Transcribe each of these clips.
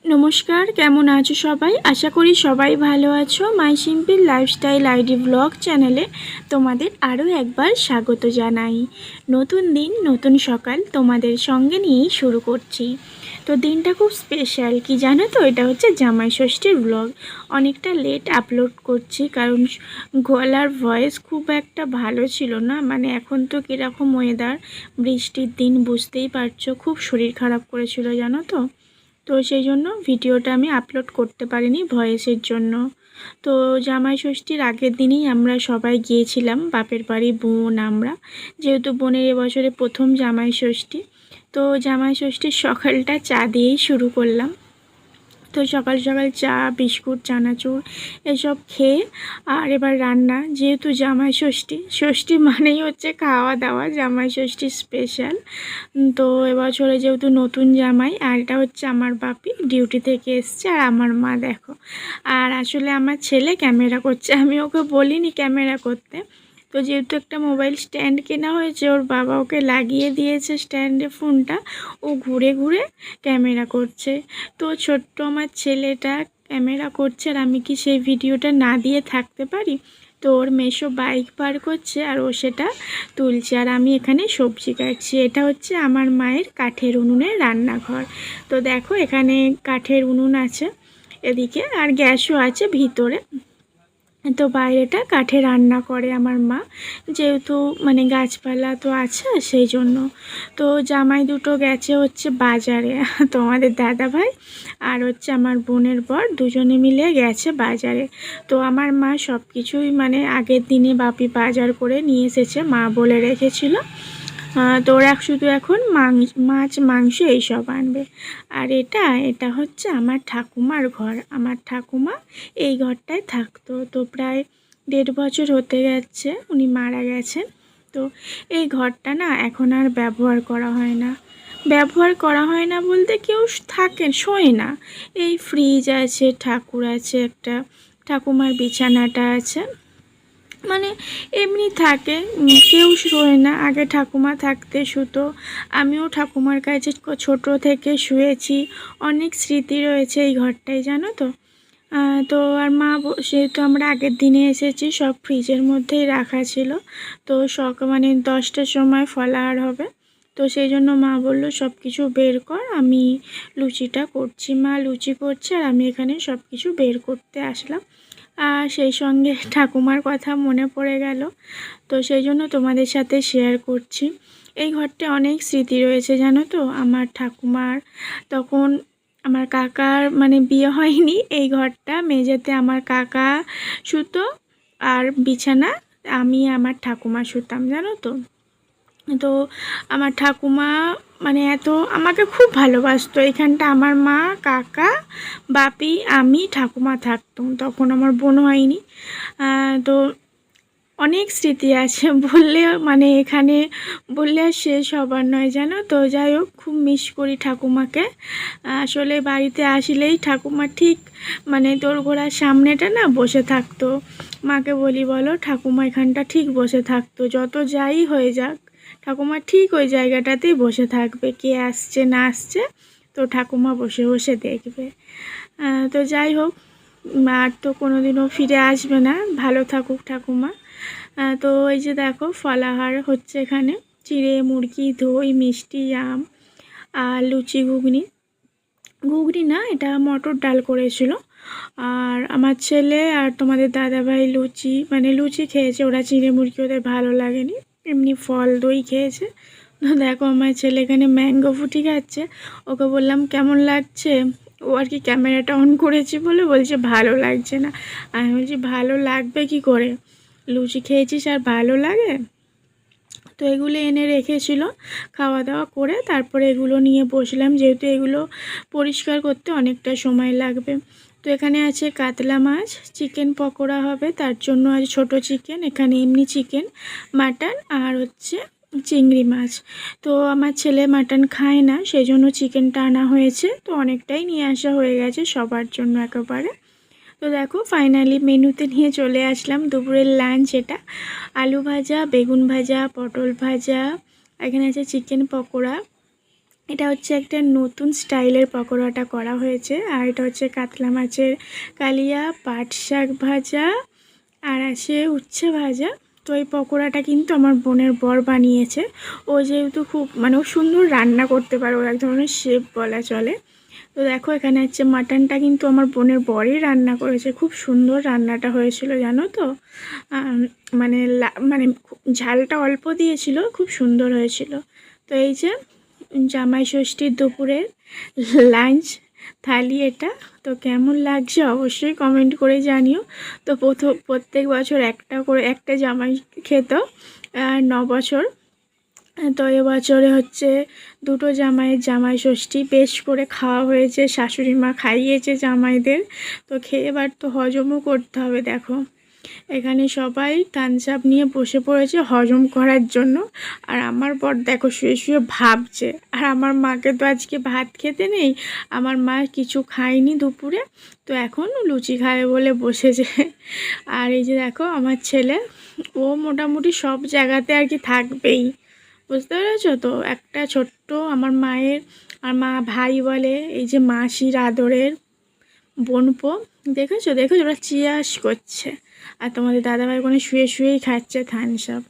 নমস্কার, কেমন আছো সবাই? আশা করি সবাই ভালো আছো। মাই সিম্পল লাইফস্টাইল আইডি ব্লগ চ্যানেলে তোমাদের আরও একবার স্বাগত জানাই। নতুন দিন, নতুন সকাল তোমাদের সঙ্গে নিয়েই শুরু করছি। তো দিনটা খুব স্পেশাল, কি জানো তো? এটা হচ্ছে জামাই ষষ্ঠীর ব্লগ। অনেকটা লেট আপলোড করছি কারণ গলার ভয়েস খুব একটা ভালো ছিল না। মানে এখন তো কীরকম ওয়েদার, বৃষ্টির দিন, বুঝতেই পারছো, খুব শরীর খারাপ করেছিল জানো তো। তো সেই জন্য ভিডিওটা আমি আপলোড করতে পারিনি ভয়েসের জন্য। তো জামাই ষষ্ঠীর আগের দিনই আমরা সবাই গিয়েছিলাম বাপের বাড়ি, বোন আমরা, যেহেতু বোনের এবছরে প্রথম জামাই ষষ্ঠী। তো জামাই ষষ্ঠীর সকালটা চা দিয়েই শুরু করলাম। তো সকাল সকাল চা, বিস্কুট, চানাচুর এসব খেয়ে আর এবার রান্না। যেহেতু জামাই ষষ্ঠী, ষষ্ঠী মানেই হচ্ছে খাওয়া দাওয়া, জামাই ষষ্ঠী স্পেশাল। তো এবছরে যেহেতু নতুন জামাই, আর এটা হচ্ছে আমার বাপি, ডিউটি থেকে এসছে, আর আমার মা দেখো। আর আসলে আমার ছেলে ক্যামেরা করছে, আমি ওকে বলিনি ক্যামেরা করতে। তো যেহেতু একটা মোবাইল স্ট্যান্ড কেনা হয়েছে, ওর বাবা ওকে লাগিয়ে দিয়েছে স্ট্যান্ডে ফোনটা, ও ঘুরে ঘুরে ক্যামেরা করছে। তো ছোট্ট আমার ছেলেটা ক্যামেরা করছে, আর আমি কি সেই ভিডিওটা না দিয়ে থাকতে পারি? তো ওর মেশো বাইক পার করছে আর ও সেটা তুলছে, আর আমি এখানে সবজি কাটছি। এটা হচ্ছে আমার মায়ের কাঠের উনুনের রান্নাঘর। তো দেখো এখানে কাঠের উনুন আছে এদিকে, আর গ্যাসও আছে ভিতরে। তো বাইরেটা কাঠে রান্না করে আমার মা, যেহেতু মানে গাছপালা তো আছে সেই জন্য। তো জামাই দুটো গেছে হচ্ছে বাজারে, তোমাদের দাদা ভাই আর হচ্ছে আমার বোনের বর দুজনে মিলে গেছে বাজারে। তো আমার মা সব কিছুই মানে আগের দিনে বাপি বাজার করে নিয়ে এসেছে, মা বলে রেখেছিল। তো ওরা শুধু এখন মাছ মাংস এইসব আনবে। আর এটা হচ্ছে আমার ঠাকুমার ঘর। আমার ঠাকুমা এই ঘরটায় থাকতো। তো প্রায় 1.5 বছর হতে যাচ্ছে উনি মারা গেছেন। তো এই ঘরটা না এখন আর ব্যবহার করা হয় না। ব্যবহার করা হয় না বলতে কেউ থাকে, শোয় না। এই ফ্রিজ আছে, ঠাকুর আছে একটা, ঠাকুমার বিছানাটা আছে, মানে এমনি থাকে, কেউ শোয় না। আগে ঠাকুমা থাকতে শুতো, আমিও ঠাকুমার কাছে ছোট থেকে শুয়েছি, অনেক স্মৃতি রয়েছে এই ঘরটায় জানো তো। তো আর মা সেহেতু আমরা আগের দিনে এসেছি, সব ফ্রিজের মধ্যেই রাখা ছিল। তো মানে 10টার সময় ফলাহার হবে। তো সেই জন্য মা বলল সব কিছু বের কর, আমি লুচিটা করছি। মা লুচি করছে আর আমি এখানে সব কিছু বের করতে আসলাম। আর সেই সঙ্গে ঠাকুমার কথা মনে পড়ে গেল, তো সেই জন্য তোমাদের সাথে শেয়ার করছি। এই ঘরটা অনেক স্মৃতি রয়েছে জানো তো আমার ঠাকুমার। তখন আমার কাকার মানে বিয়ে হয়নি, এই ঘরটা মেঝেতে আমার কাকা শুতো, আর বিছানা আমি আমার ঠাকুমা শুতাম জানো তো। তো আমার ঠাকুমা মানে এত আমাকে খুব ভালোবাসতো। এখানটা আমার মা, কাকা, বাপি, আমি, ঠাকুমা থাকতাম। তখন আমার বোন হয়নি। তো অনেক স্মৃতি আছে বললে, মানে এখানে বললে আর শেষ হবার নয় জানো তো। যাই হোক, খুব মিস করি ঠাকুমাকে। আসলে বাড়িতে আসলেই ঠাকুমা ঠিক মানে দোরগোড়ার সামনেটা না বসে থাকতো। মাকে বলি বলো, ঠাকুমা এখানটা ঠিক বসে থাকতো, যত যাই হয়ে যাক ঠাকুমা ঠিক ওই জায়গাটাতেই বসে থাকবে, কে আসছে না আসছে তো ঠাকুমা বসে বসে দেখবে। তো যাই হোক, আর তো কোনোদিনও ফিরে আসবে না, ভালো থাকুক ঠাকুমা। তো এই যে দেখো ফলাহার হচ্ছে এখানে, চিড়ে, মুরগি, দই, মিষ্টি, আম আর লুচি, ঘুগনি। ঘুগনি না, এটা মটর ডাল করেছিল। আর আমার ছেলে আর তোমাদের দাদাভাই লুচি মানে লুচি খেয়েছে, ওরা চিড়ে মুরগি ওদের ভালো লাগেনি, এমনি ফল দই খেয়েছে। তো দেখো আমার ছেলে এখানে ম্যাঙ্গো ফুটি খাচ্ছে। ওকে বললাম কেমন লাগছে, ও আর কি ক্যামেরাটা অন করেছি বলে বলছে ভালো লাগছে না। আমি বলছি ভালো লাগবে কি করে, লুচি খেয়েছিস আর ভালো লাগে? তো এগুলো এনে রেখেছিল, খাওয়া দাওয়া করে তারপরে এগুলো নিয়ে বসলাম, যেহেতু এগুলো পরিষ্কার করতে অনেকটা সময় লাগবে। তো এখানে আছে কাতলা মাছ, চিকেন পকোড়া হবে, তার জন্য আছে ছোটো চিকেন, এখানে এমনি চিকেন, মাটন আর হচ্ছে চিংড়ি মাছ। তো আমার ছেলে মাটন খায় না, সেই জন্য চিকেনটা আনা হয়েছে। তো অনেকটাই নিয়ে আসা হয়ে গেছে সবার জন্য একেবারে। তো দেখো ফাইনালি মেনুতে নিয়ে চলে আসলাম দুপুরের লাঞ্চ। এটা আলু ভাজা, বেগুন ভাজা, পটল ভাজা, এখানে আছে চিকেন পকোড়া, এটা হচ্ছে একটা নতুন স্টাইলের পকোড়াটা করা হয়েছে। আর এটা হচ্ছে কাতলা মাছের কালিয়া, পাট শাক ভাজা আর আছে উচ্ছে ভাজা। তো এই পকোড়াটা কিন্তু আমার বোনের বর বানিয়েছে। ও যেহেতু খুব মানে ও সুন্দর রান্না করতে পারে, ও এক ধরনের শেফ বলা চলে। তো দেখো এখানে হচ্ছে মাটনটা কিন্তু আমার বোনের বরই রান্না করেছে। খুব সুন্দর রান্নাটা হয়েছিল জানো তো। মানে মানে ঝালটা অল্প দিয়েছিল, খুব সুন্দর হয়েছিল। তো এই যে জামাই ষষ্ঠীর দুপুরের লাঞ্চ থালি এটা। তো কেমন লাগছে অবশ্যই কমেন্ট করে জানিও। তো প্রত্যেক বছর একটা জামাই খেত 9 বছর। তো এবছরে হচ্ছে দুটো জামাইয়ের জামাই ষষ্ঠী বেশ করে খাওয়া হয়েছে, শাশুড়ি মা খাইয়েছে জামাইদের। তো খেয়ে এবার তো হজমও করতে হবে। দেখো এখানে সবাই থামস আপ নিয়ে বসে পড়েছে হজম করার জন্য। আর আমার বর দেখো শুয়ে শুয়ে ভাবছে। আর আমার মাকে তো আজকে ভাত খেতে নেই, আমার মা কিছু খায়নি দুপুরে, তো এখন লুচি খাবে বলে বসেছে। আর এই যে দেখো আমার ছেলে, ও মোটামুটি সব জায়গাতে আর কি থাকবেই, বুঝতে পেরেছো তো। একটা ছোট্ট আমার মায়ের আর মা ভাই বলে এই যে মাসির আদরের বোনপো, দেখেছো দেখেছো ওরা চিয়াস করছে। আর তোমাদের দাদাভাই ওখানে শুয়ে শুয়েই খাচ্ছে থামস আপ।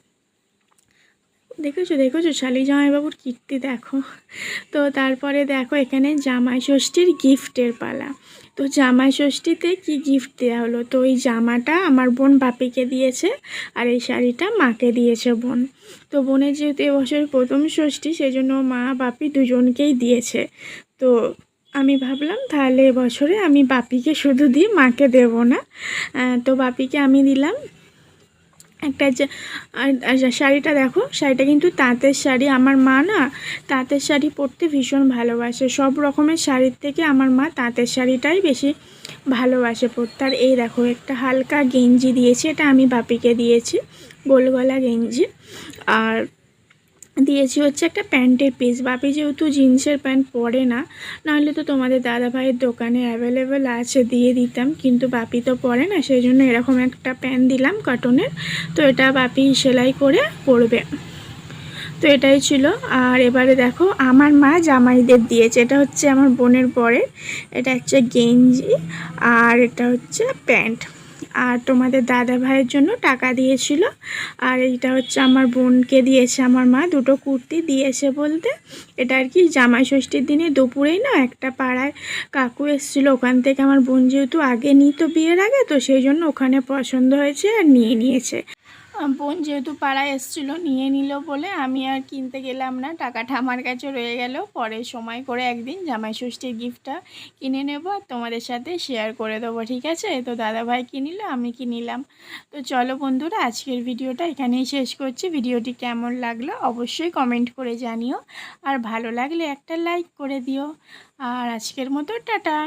দেখেছো দেখেছো শালি জামাইবাবুর কীর্তি দেখো। তো তারপরে দেখো এখানে জামাই ষষ্ঠীর গিফটের পালা। তো জামাই ষষ্ঠীতে কি গিফট দেওয়া হলো, তো এই জামাটা আমার বোন বাপিকে দিয়েছে আর এই শাড়িটা মাকে দিয়েছে বোন। তো বোনের যেহেতু এবছর প্রথম ষষ্ঠী, সেই জন্য মা বাপি দুজনকেই দিয়েছে। তো আমি ভাবলাম তাহলে এবছরে আমি বাপিকে শুধু দিই, মাকে দেব না। তো বাপিকে আমি দিলাম একটা যে শাড়িটা দেখো, শাড়িটা কিন্তু তাঁতের শাড়ি। আমার মা না তাঁতের শাড়ি পরতে ভীষণ ভালোবাসে, সব রকমের শাড়ির থেকে আমার মা তাঁতের শাড়িটাই বেশি ভালোবাসে পরতে। আর এই দেখো একটা হালকা গেঞ্জি দিয়েছি, এটা আমি বাপিকে দিয়েছি, গোল গলা গেঞ্জি। আর দিয়েছি হচ্ছে একটা প্যান্টের পিস। বাপি যেহেতু জিন্সের প্যান্ট পরে না, নাহলে তো তোমাদের দাদাভাইয়ের দোকানে অ্যাভেলেবেল আছে দিয়ে দিতাম, কিন্তু বাপি তো পরে না, সেই জন্য এরকম একটা প্যান্ট দিলাম কটনের। তো এটা বাপি সেলাই করে পরবে। তো এটাই ছিল। আর এবারে দেখো আমার মা জামাইদের দিয়েছে, এটা হচ্ছে আমার বোনের বরের, এটা হচ্ছে গেঞ্জি আর এটা হচ্ছে প্যান্ট। আর তোমাদের দাদা ভাইয়ের জন্য টাকা দিয়েছিল। আর এইটা হচ্ছে আমার বোনকে দিয়েছে আমার মা, দুটো কুর্তি দিয়েছে বলতে এটা আর কি জামাই ষষ্ঠীর দিনে দুপুরেই না একটা পাড়ায় কাকু এসেছিলো, ওখান থেকে আমার বোন যেহেতু আগে নিত বিয়ের আগে, তো সেই জন্য ওখানে পছন্দ হয়েছে আর নিয়ে নিয়েছে। বোন যেহেতু পাড়ায় এসেছিলো নিয়ে নিল বলে আমি আর কিনতে গেলাম না, টাকাটা আমার কাছে রয়ে গেল। পরে সময় করে একদিন জামাই ষষ্ঠীর গিফটটা কিনে নেব আর তোমাদের সাথে শেয়ার করে দেবো, ঠিক আছে। তো দাদাভাই কিনিল, আমি কিনিলাম। তো চলো বন্ধুরা, আজকের ভিডিওটা এখানেই শেষ করছি। ভিডিওটি কেমন লাগলো অবশ্যই কমেন্ট করে জানিও, আর ভালো লাগলে একটা লাইক করে দিও। আর আজকের মতো টাটা।